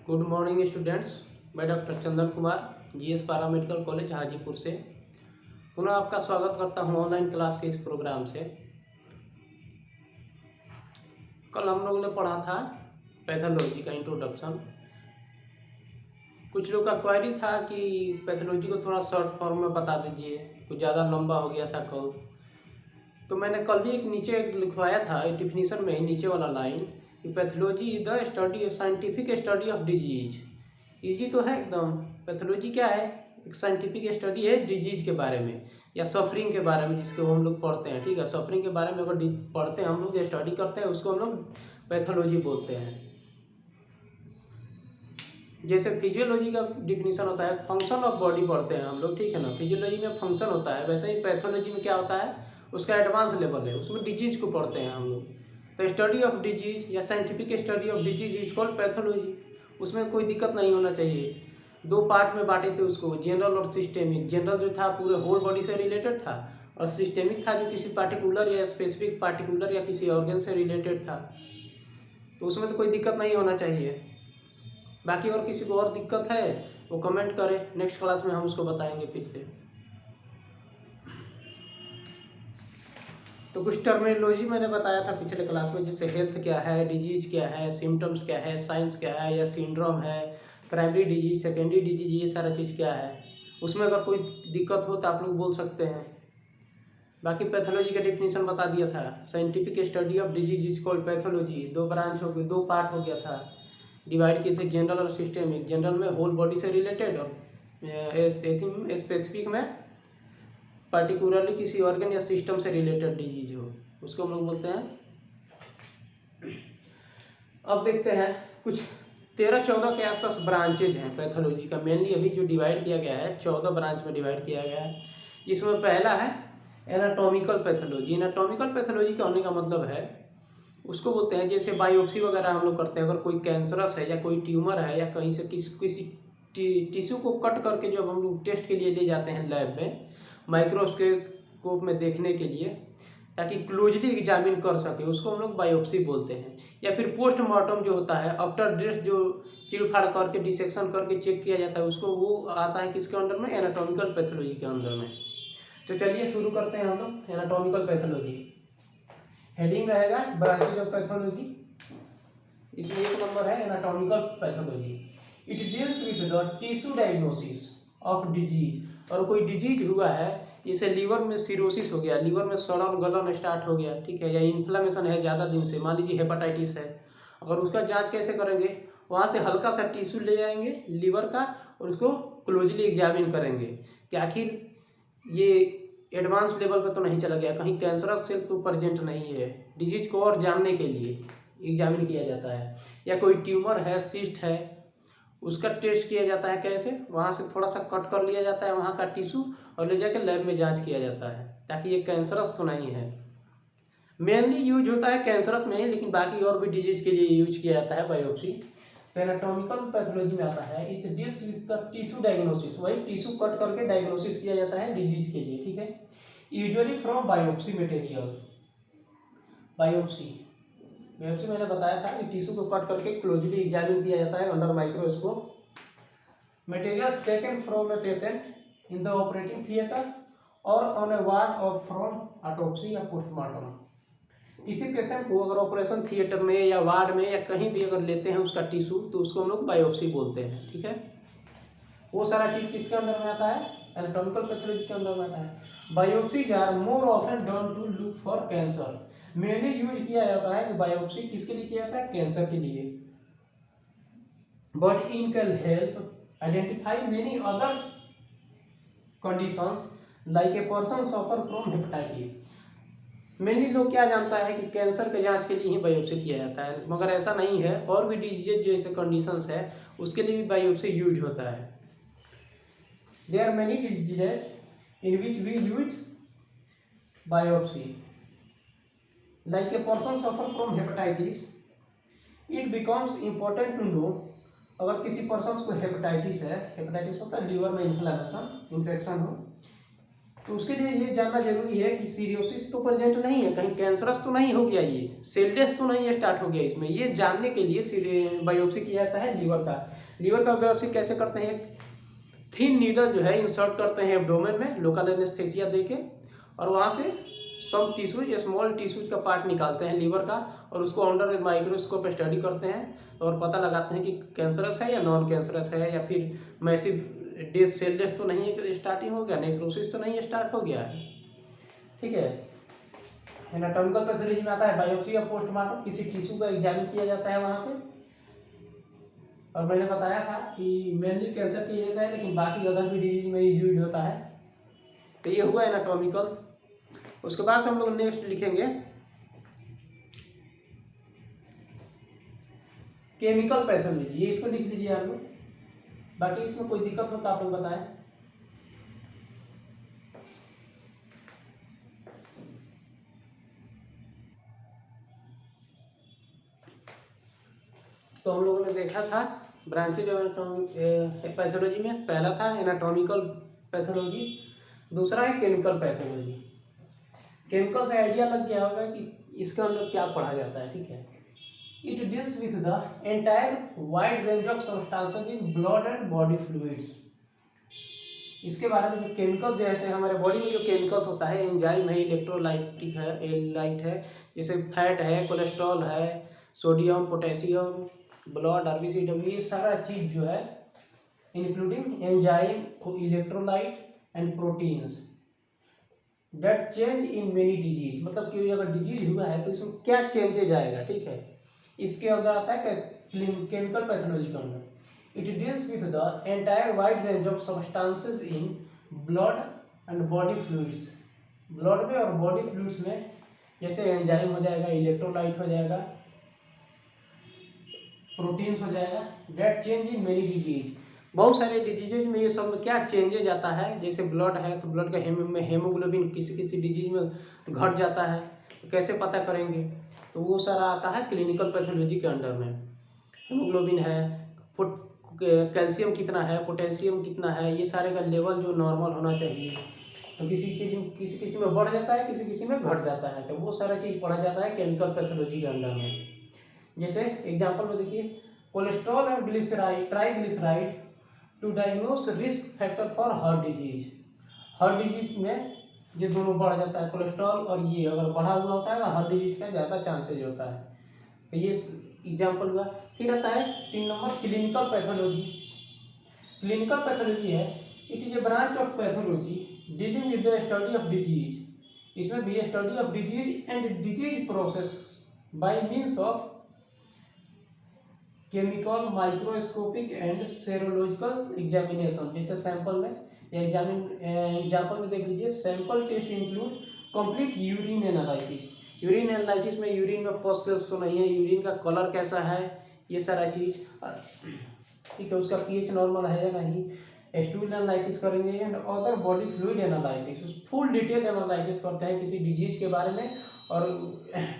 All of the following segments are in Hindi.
Good morning students. मैं doctor Chandan Kumar GS paramedical college Hajipur से पुनः आपका स्वागत करता हूं ऑनलाइन क्लास के इस प्रोग्राम से। कल हम लोगों ने पढ़ा था पैथोलॉजी का इंट्रोडक्शन। कुछ लोग का क्वेरी था कि पैथोलॉजी को थोड़ा शॉर्ट फॉर्म में बता दीजिए, कुछ ज़्यादा लंबा हो गया था कल। तो मैंने कल भी एक नीचे लिखवाया था डिफिनीशन में ही नीचे वाला लाइन कि pathology is the study scientific study of disease. Easy तो है एकदम। पैथोलॉजी क्या है? एक साइंटिफिक स्टडी है डिजीज के बारे में या सफरिंग के बारे में, जिसको हम लोग पढ़ते हैं। ठीक है, सफरिंग के बारे में अगर पढ़ते हैं हम लोग, स्टडी करते हैं, उसको हम लोग पैथोलॉजी बोलते हैं। जैसे फिजियोलॉजी का डिफिनीशन होता है फंक्शन ऑफ बॉडी पढ़ते हैं हम लोग, ठीक है ना। फिजियोलॉजी में फंक्शन होता है, वैसे ही पैथोलॉजी में क्या होता है, उसका एडवांस लेवल है, उसमें डिजीज को पढ़ते हैं हम लोग। तो स्टडी ऑफ डिजीज या scientific study of disease is called pathology. उसमें कोई दिक्कत नहीं होना चाहिए। दो पार्ट में बांटे थे उसको, जनरल और सिस्टेमिक। जनरल जो था पूरे होल बॉडी से रिलेटेड था, और सिस्टेमिक था जो किसी पार्टिकुलर या स्पेसिफिक पार्टिकुलर या किसी ऑर्गन से रिलेटेड था। तो उसमें तो कोई दिक्कत नहीं होना चाहिए। बाकी और किसी को और दिक्कत है वो कमेंट करें, नेक्स्ट क्लास में हम उसको बताएंगे फिर से। तो कुछ टर्मिनोलॉजी मैंने बताया था पिछले क्लास में, जैसे हेल्थ क्या है, डिजीज क्या है, सिम्टम्स क्या है, साइंस क्या है या सिंड्रोम है, प्राइमरी डिजीज, सेकेंडरी डिजीज, ये सारा चीज़ क्या है। उसमें अगर कोई दिक्कत हो तो आप लोग बोल सकते हैं। बाकी पैथोलॉजी का डिफिनीशन बता दिया था, scientific study of disease is called pathology. दो ब्रांच हो गए, दो पार्ट हो गया था, डिवाइड किए थे जनरल और सिस्टेमिक। जनरल में होल बॉडी से रिलेटेड और स्पेसिफिक में पार्टिकुलरली किसी ऑर्गन या सिस्टम से रिलेटेड डिजीज हो, उसको हम लोग बोलते हैं। अब देखते हैं कुछ 13-14 के आसपास ब्रांचेज हैं पैथोलॉजी का। मेनली अभी जो डिवाइड किया गया है 14 ब्रांच में डिवाइड किया गया है, जिसमें पहला है एनाटॉमिकल पैथोलॉजी। एनाटॉमिकल पैथोलॉजी का होने का मतलब है, उसको बोलते हैं जैसे बायोप्सी वगैरह हम लोग करते हैं, अगर कोई कैंसरस है या कोई ट्यूमर है या कहीं से किसी टिश्यू को कट करके जब हम लोग टेस्ट के लिए ले जाते हैं लैब में माइक्रोस्कोप में देखने के लिए, ताकि क्लोजली एग्जामिन कर सके, उसको हम लोग बायोप्सी बोलते हैं। या फिर पोस्टमार्टम जो होता है, आफ्टर डेथ जो चिरफाड़ करके डिसेक्शन करके चेक किया जाता है, उसको वो आता है किसके अंडर में? एनाटॉमिकल पैथोलॉजी के अंदर में। तो चलिए शुरू करते हैं हम लोग एनाटॉमिकल पैथोलॉजी। हेडिंग रहेगा ब्रांचेज ऑफ पैथोलॉजी। इसमें एक नंबर है anatomical pathology. It deals with the tissue diagnosis of disease. और कोई डिजीज हुआ है, जैसे लीवर में सिरोसिस हो गया, लीवर में सड़न गलन स्टार्ट हो गया, ठीक है, या इन्फ्लेमेशन है ज़्यादा दिन से, मान लीजिए हेपेटाइटिस है। अगर उसका जांच कैसे करेंगे? वहाँ से हल्का सा टिश्यू ले जाएंगे लीवर का और उसको क्लोजली एग्जामिन करेंगे कि आखिर ये एडवांस लेवल पे तो नहीं चला गया, कहीं कैंसरस सेल तो प्रेजेंट नहीं है। डिजीज को और जानने के लिए एग्जामिन किया जाता है। या कोई ट्यूमर है, सिस्ट है, उसका टेस्ट किया जाता है। कैसे? वहाँ से थोड़ा सा कट कर लिया जाता है वहाँ का टिश्यू और ले जाकर लैब में जांच किया जाता है, ताकि ये कैंसरस तो नहीं है। मेनली यूज होता है कैंसरस में, लेकिन बाकी और भी डिजीज के लिए यूज किया जाता है बायोप्सी। एनाटॉमिकल पैथोलॉजी में आता है it deals with the tissue diagnosis. वही टिश्यू कट करके डायग्नोसिस किया जाता है डिजीज के लिए, ठीक है। Usually from biopsy material. Biopsy मैंने बताया था कि टिश्यू को कट करके क्लोजली एग्जामिन किया जाता है under microscope. Materials taken from a patient in the operating theatre और on a ward of from autopsy या पोस्टमार्टम। किसी पेशेंट को अगर ऑपरेशन थिएटर में या वार्ड में या कहीं भी अगर लेते हैं उसका टिश्यू, तो उसको हम लोग बायोप्सी बोलते हैं, ठीक है। वो सारा चीज किसके अंदर में आता है? एनाटॉमिकल पैथोलॉजी के अंदर में आता है। Biopsies are more often done to look for cancer. Mainly use किया जाता है कि बायोप्सी किसके लिए किया जाता है? कैंसर के लिए। But in can help identify many other conditions like a person suffer from hepatitis. Mainly लोग क्या जानता है कि कैंसर के जांच के लिए ही बायोप्सी किया जाता है, मगर ऐसा नहीं है। और भी डिजीज जैसे कंडीशंस है उसके लिए भी बायोप्सी यूज होता है। There are many diseases in which we use biopsy. Like a person suffer from hepatitis, it becomes important to know अगर किसी पर्सन को हेपेटाइटिस है, हेपेटाइटिस होता है लीवर में इन्फ्लेमेशन, इन्फेक्शन हो, तो उसके लिए ये जानना जरूरी है कि सीरोसिस तो प्रेजेंट नहीं है, कहीं कैंसरस तो नहीं हो गया, ये सेल डेथ तो नहीं स्टार्ट हो गया इसमें। ये जानने के लिए बायोप्सी किया जाता है लीवर का। लीवर का बायोप्सी कैसे करते हैं, एक थिन नीडल जो है इंसर्ट करते हैं एब्डोमेन में लोकल एनेस्थेसिया देके, और वहाँ से सब टिश्यूज या स्मॉल टिश्यूज का पार्ट निकालते हैं लीवर का, और उसको अंडर माइक्रोस्कोप स्टडी करते हैं और पता लगाते हैं कि कैंसरस है या नॉन कैंसरस है, या फिर मैसिव डेथ सेल डेथ तो नहीं स्टार्टिंग हो गया, नेक्रोसिस तो नहीं स्टार्ट हो गया है। ठीक है, एनाटॉमिकल पैथोलॉजी में आता है बायोप्सी या पोस्टमार्टम, किसी टिश्यू का एग्जामिन किया जाता है वहाँ पे। और मैंने बताया था कि मेनली कैंसर के लिए है, लेकिन बाकी अदर भी डिजीज में यूज होता है। तो ये हुआ एनाटॉमिकल। उसके बाद हम लोग नेक्स्ट लिखेंगे केमिकल पैथोलॉजी, ये इसको लिख लीजिए आप लोग, बाकी इसमें कोई दिक्कत हो तो आप लोग बताएं। तो हम लोगों ने देखा था ब्रांचेज ऑफ पैथोलॉजी में, पहला था एनाटॉमिकल पैथोलॉजी, दूसरा है केमिकल पैथोलॉजी। केमिकल से आइडिया लग गया होगा कि इसके अंदर क्या पढ़ा जाता है। ठीक है, it deals with the entire wide range of substances in blood and body fluids. इसके बारे में जो केमिकल्स जैसे हमारे बॉडी में जो केमिकल्स होता है, एंजाइम है, इलेक्ट्रोलाइटिक है, लाइट है, जैसे फैट है, कोलेस्ट्रॉल है, sodium, potassium, blood, RBC, W, ये सारा चीज जो है including enzyme, electrolyte and proteins that change in many disease. मतलब कि अगर डिजीज हुआ है तो इसमें क्या चेंजेज आएगा। ठीक है, इसके अंदर आता है केमिकल पैथोलॉजी के अंदर। It deals with the entire wide range of substances in blood and body fluids. Blood में और बॉडी फ्लूइड्स में जैसे एंजाइम हो जाएगा, इलेक्ट्रोलाइट हो जाएगा, प्रोटीन्स हो जाएगा, that change in many disease. बहुत सारे डिजीजेज में ये सब में क्या चेंजेज आता है, जैसे ब्लड है तो ब्लड का हेमोग्लोबिन किसी किसी डिजीज में घट जाता है, तो कैसे पता करेंगे, तो वो सारा आता है क्लिनिकल पैथोलॉजी के अंडर में। हेमोग्लोबिन है, कैल्शियम कितना है, पोटेशियम कितना है, ये सारे का लेवल जो नॉर्मल होना चाहिए, तो किसी किसी में बढ़ जाता है, किसी किसी में घट जाता है, तो वो सारा चीज़ पढ़ा जाता है केमिकल पैथोलॉजी के अंडर में। जैसे एग्जांपल में देखिए, cholesterol and glyceride, triglyceride to diagnose risk factor for heart disease. Heart disease में ये दोनों बढ़ जाता है, कोलेस्ट्रॉल और ये अगर बढ़ा हुआ होता है तो हार्ट डिजीज का ज़्यादा चांसेज होता है। तो ये एग्जांपल हुआ। फिर आता है 3 number clinical pathology. Clinical pathology है, it is a branch of pathology dealing with the study of disease. इसमें भी study of disease and disease process by means of chemical, microscopic and serological examination. जैसे सैंपल में एग्जाम्पल में देख लीजिए, sample test include complete urine analysis. Urine analysis में यूरिन में पस सेल्स तो नहीं है, यूरिन का कलर कैसा है, ये सारा चीज़। ठीक है, उसका पीएच नॉर्मल है या नहीं, स्टूल एनालिसिस करेंगे and other body fluid analysis. Full detail analysis करते हैं किसी डिजीज के बारे में, और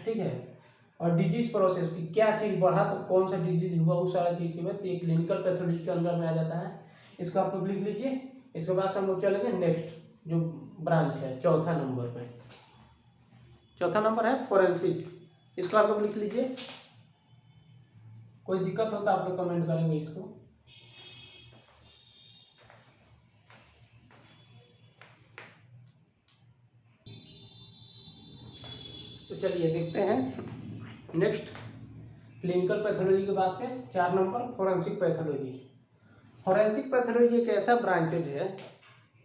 ठीक है, और डिजीज प्रोसेस की क्या चीज़ बढ़ा तो कौन सा डिजीज हुआ, उस सारा चीज़ के बाद ये क्लिनिकल पैथोलॉजी के अंदर में आ जाता है। इसको आप लोग लिख लीजिए। इसके बाद हम लोग चलेंगे नेक्स्ट जो ब्रांच है, चौथा नंबर पे। चौथा नंबर है फोरेंसिक। इसको आप लोग लिख लीजिए, कोई दिक्कत हो तो आप लोग कमेंट करेंगे इसको। तो चलिए देखते हैं नेक्स्ट क्लिनिकल पैथोलॉजी के बाद से 4 number forensic pathology. Forensic pathology एक ऐसा ब्रांचेज है,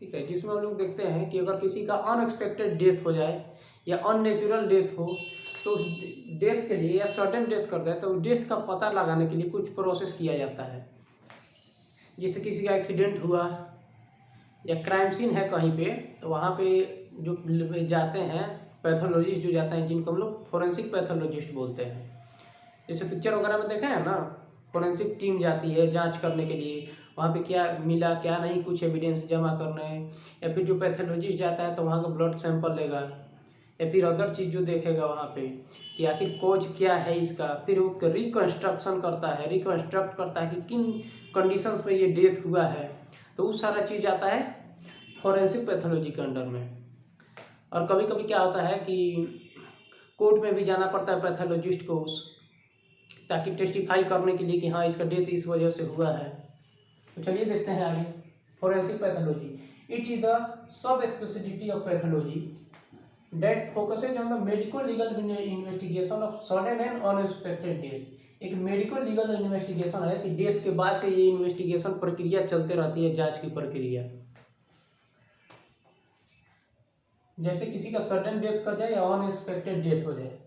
ठीक है, जिसमें हम लोग देखते हैं कि अगर किसी का अनएक्सपेक्टेड डेथ हो जाए या अननेचुरल डेथ हो, तो उस डेथ के लिए या सडन डेथ कर दे तो डेथ का पता लगाने के लिए कुछ प्रोसेस किया जाता है। जैसे किसी का एक्सीडेंट हुआ या क्राइम सीन है कहीं पे, तो वहाँ पे जो जाते हैं पैथोलॉजिस्ट जो जाते हैं, जिनको हम लोग फोरेंसिक पैथोलॉजिस्ट बोलते हैं। जैसे पिक्चर वगैरह में देखे हैं ना, फोरेंसिक टीम जाती है जांच करने के लिए, वहाँ पे क्या मिला क्या नहीं, कुछ एविडेंस जमा करना है। या फिर जो पैथोलॉजिस्ट जाता है तो वहाँ का ब्लड सैंपल लेगा, या फिर अदर चीज़ जो देखेगा वहाँ पे कि आखिर कोज क्या है इसका, फिर वो रिकन्स्ट्रक्शन करता है, रिकन्स्ट्रक्ट करता है कि किन कंडीशंस में ये डेथ हुआ है, तो वो सारा चीज़ आता है फॉरेंसिक पैथोलॉजी के अंडर में। और कभी कभी क्या होता है कि कोर्ट में भी जाना पड़ता है पैथोलॉजिस्ट को ताकि टेस्टिफाई करने के लिए कि हाँ इसका डेथ इस वजह से हुआ है। तो चलिए देखते हैं आगे। Forensic pathology, it is the sub specialty of pathology that focuses on the medico legal investigation of sudden and unexpected death. एक मेडिको लीगल इन्वेस्टिगेशन है कि डेथ के बाद से ये इन्वेस्टिगेशन प्रक्रिया चलते रहती है, जांच की प्रक्रिया। जैसे किसी का सडन डेथ कर जाए या अनएक्सपेक्टेड डेथ हो जाए।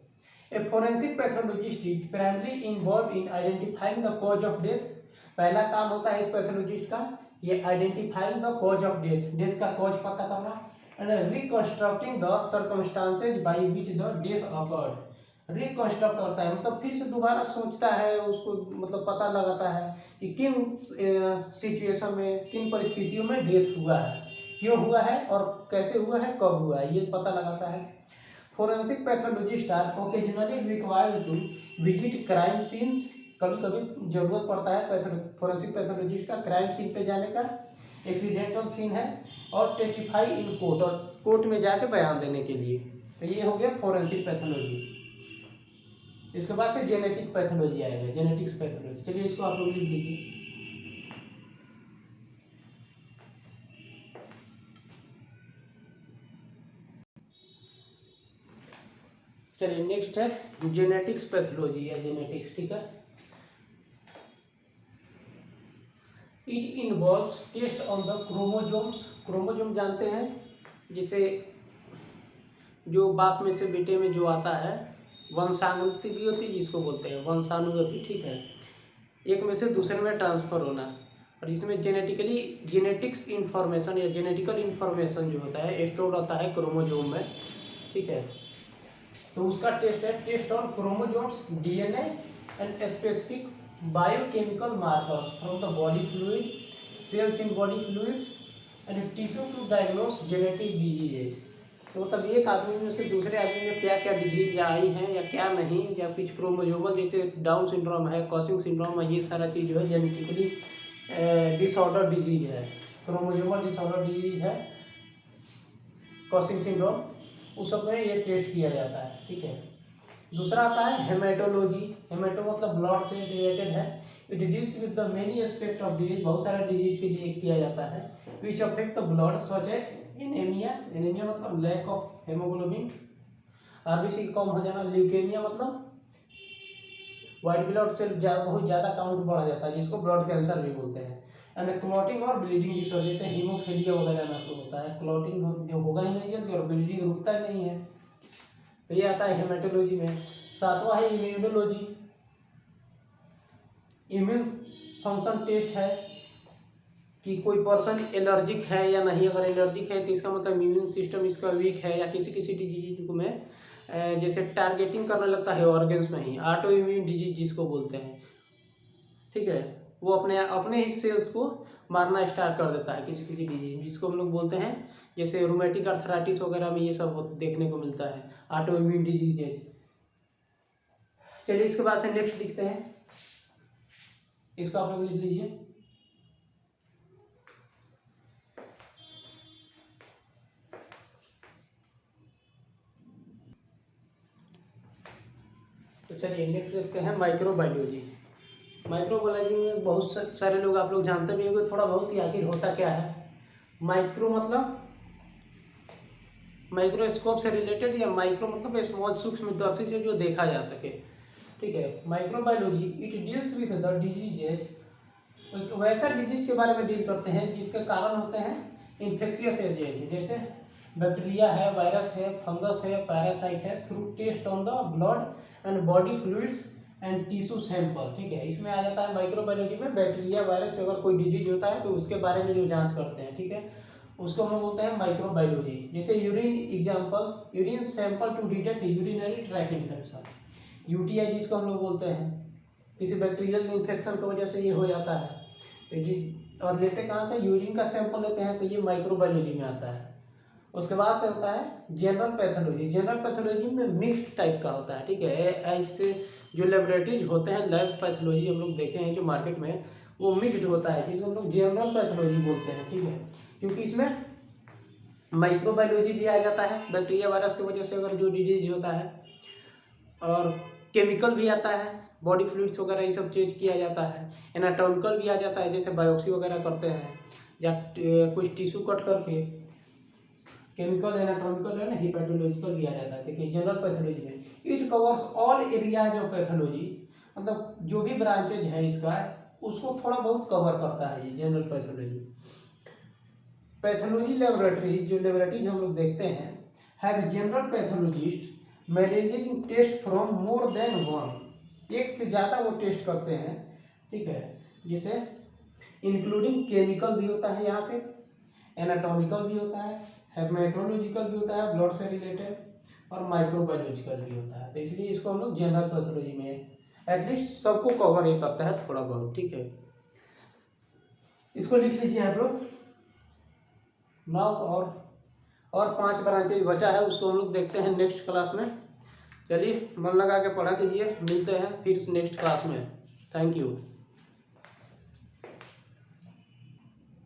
A forensic pathologist is primary involve in identifying the cause of death. पहला काम होता है इस पैथोलॉजिस्ट का ये identifying the cause of death, death का कॉज पता करना, and reconstructing the circumstances by which the death occurred. Reconstruct करता है मतलब फिर से दोबारा सोचता है, उसको मतलब पता लगाता है कि किन सिचुएशन में, किन परिस्थितियों में डेथ हुआ है, क्यों हुआ है और कैसे हुआ है, कब हुआ है, ये पता लगाता है। Forensic pathologist are occasionally required to visit crime scenes. कभी कभी जरूरत पड़ता है फोरेंसिक पैथोलॉजिस्ट का क्राइम सीन पे जाने का, एक्सीडेंटल सीन है, और टेस्टिफाई इन कोर्ट, और कोर्ट में जाके बयान देने के लिए। तो ये हो गया फोरेंसिक पैथोलॉजी। इसके बाद से जेनेटिक पैथोलॉजी आएगा, जेनेटिक्स पैथोलॉजी। चलिए इसको आप लोग लिख लीजिए। चलिए नेक्स्ट है जेनेटिक्स पैथोलॉजी या जेनेटिक्स, ठीक है। It involves test on the chromosomes. Chromosome जानते हैं, जिसे जो बाप में से बेटे में जो आता है वंशानुगति जिसको बोलते हैं, वंशानुगति, ठीक है। एक में से दूसरे में ट्रांसफर होना, और इसमें जेनेटिक्स इंफॉर्मेशन या जेनेटिकल इंफॉर्मेशन जो होता है स्टोर होता है क्रोमोजोम में, ठीक है। तो उसका टेस्ट है test on chromosomes, DNA and specific biochemical markers from the body fluid, cells in body fluids and tissue to diagnose genetic diseases. तो मतलब एक आदमी में से दूसरे आदमी में क्या क्या डिजीज आई हैं या क्या नहीं, या कुछ क्रोमोजोमल जैसे डाउन सिंड्रोम है, कॉसिंग सिंड्रोम है, ये सारा चीज़ जो है जेनेटिकली डिसऑर्डर डिजीज है, क्रोमोजोमल डिसऑर्डर डिजीज है, कॉसिंग सिंड्रोम, उस सब में ये टेस्ट किया जाता है, ठीक है। दूसरा आता है हेमेटोलॉजी। हेमेटो मतलब ब्लड से रिलेटेड है। It deals with the many aspect of disease, बहुत सारे डिजीज के लिए किया जाता है। Which affect the blood such as anaemia, anaemia मतलब लैक ऑफ हेमोग्लोबिन, आरबीसी कम हो जाना, ल्यूकेमिया मतलब व्हाइट ब्लड सेल बहुत ज़्यादा काउंट बढ़ जाता है, जिसको ब्लड कैंसर भी बोलते हैं, एंड क्लॉटिंग और ब्लीडिंग डिसऑर्डर जैसे हीमोफीलिया वगैरह में तो होता है, क्लॉटिंग जो होगा ही नहीं जल्दी और ब्लीडिंग रुकता ही नहीं है। तो ये आता है हेमेटोलॉजी में। सातवां है इम्यूनोलॉजी। इम्यून फंक्शन टेस्ट है कि कोई पर्सन एलर्जिक है या नहीं। अगर एलर्जिक है तो इसका मतलब इम्यून सिस्टम इसका वीक है, या किसी किसी डिजीज में जैसे टारगेटिंग करने लगता है ऑर्गन्स में ही, ऑटो इम्यून डिजीज जिसको बोलते हैं, ठीक है। वो अपने ही सेल्स को मारना स्टार्ट कर देता है, किसी किसी डिजीज जिसको हम लोग बोलते हैं, जैसे रूमेटिक अर्थराइटिस वगैरह में ये सब देखने को मिलता है, ऑटो इम्यून डिजीज। चलिए इसके बाद से नेक्स्ट लिखते हैं, इसको आप लोग लिख लीजिए। तो चलिए नेक्स्ट देखते हैं माइक्रोबायोलॉजी। माइक्रोबायोलॉजी में बहुत सारे लोग आप लोग जानते भी होंगे थोड़ा बहुत ही, आखिर होता क्या है। माइक्रो मतलब माइक्रोस्कोप से रिलेटेड, या माइक्रो मतलब स्मॉल सूक्ष्मदर्शी से जो देखा जा सके, ठीक है। Microbiology it deals with the diseases, वैसा डिजीज के बारे में डील करते हैं जिसके कारण होते हैं इन्फेक्शियस एजेंट, जैसे बैक्टीरिया है, वायरस है, फंगस है, पैरासाइट है, through test on the blood and body fluids and tissue sample, ठीक है। इसमें आ जाता है माइक्रोबायोलॉजी में बैक्टीरिया वायरस से अगर कोई डिजीज होता है तो उसके बारे में जो जांच करते हैं, ठीक है, उसको हम लोग बोलते हैं माइक्रोबायोलॉजी। जैसे urine example, urine sample to detect urinary tract infection, UTI जिसको हम लोग बोलते हैं, किसी बैक्टीरियल इन्फेक्शन की वजह से ये हो जाता है। और लेते कहाँ से, यूरिन का सैंपल लेते हैं, तो ये माइक्रोबायोलॉजी में आता है। उसके बाद से होता है जनरल पैथोलॉजी। जनरल पैथोलॉजी में मिक्स्ड टाइप का होता है, ठीक है। ऐसे जो लेबोरेटरीज होते हैं, लैब पैथोलॉजी हम लोग देखे हैं जो मार्केट में, वो मिक्स्ड होता है, जिसको हम लोग जनरल पैथोलॉजी बोलते हैं, ठीक है। क्योंकि इसमें माइक्रोबायोलॉजी भी आ जाता है, बैक्टीरिया वायरस की वजह से अगर जो डिजीज होता है, और केमिकल भी आता है, बॉडी फ्लूइड्स वगैरह ये सब चेंज किया जाता है। एनाटॉमिकल भी आ जाता है, जैसे बायोप्सी वगैरह करते हैं या कुछ टिश्यू कट करके। केमिकल, एनाटॉमिकल है ना, हिपैथोलॉजिकल भी आ जाता है। देखिए जनरल पैथोलॉजी में it covers all areas of pathology, मतलब जो भी ब्रांचेज है इसका उसको थोड़ा बहुत कवर करता है ये जनरल पैथोलॉजी। पैथोलॉजी लेबोरेटरी, जो लेबोरेटरीज हम लोग देखते हैं, have general pathologist managing test from more than one, एक से ज़्यादा वो टेस्ट करते हैं, ठीक है, जिसे इंक्लूडिंग केमिकल भी होता है यहाँ पे, एनाटॉमिकल भी होता है, हेमेटोलॉजिकल भी होता है ब्लड से रिलेटेड, और माइक्रोबायोलॉजिकल भी होता है। तो इसलिए इसको हम लोग जनरल पैथोलॉजी में एटलीस्ट सबको कवर ये करता है थोड़ा बहुत, ठीक है। इसको लिख लीजिए आप लोग। नाउ और 5 ब्रांचेज बचा है, उसको हम लोग देखते हैं नेक्स्ट क्लास में। चलिए मन लगा के पढ़ा कीजिए, मिलते हैं फिर नेक्स्ट क्लास में। Thank you.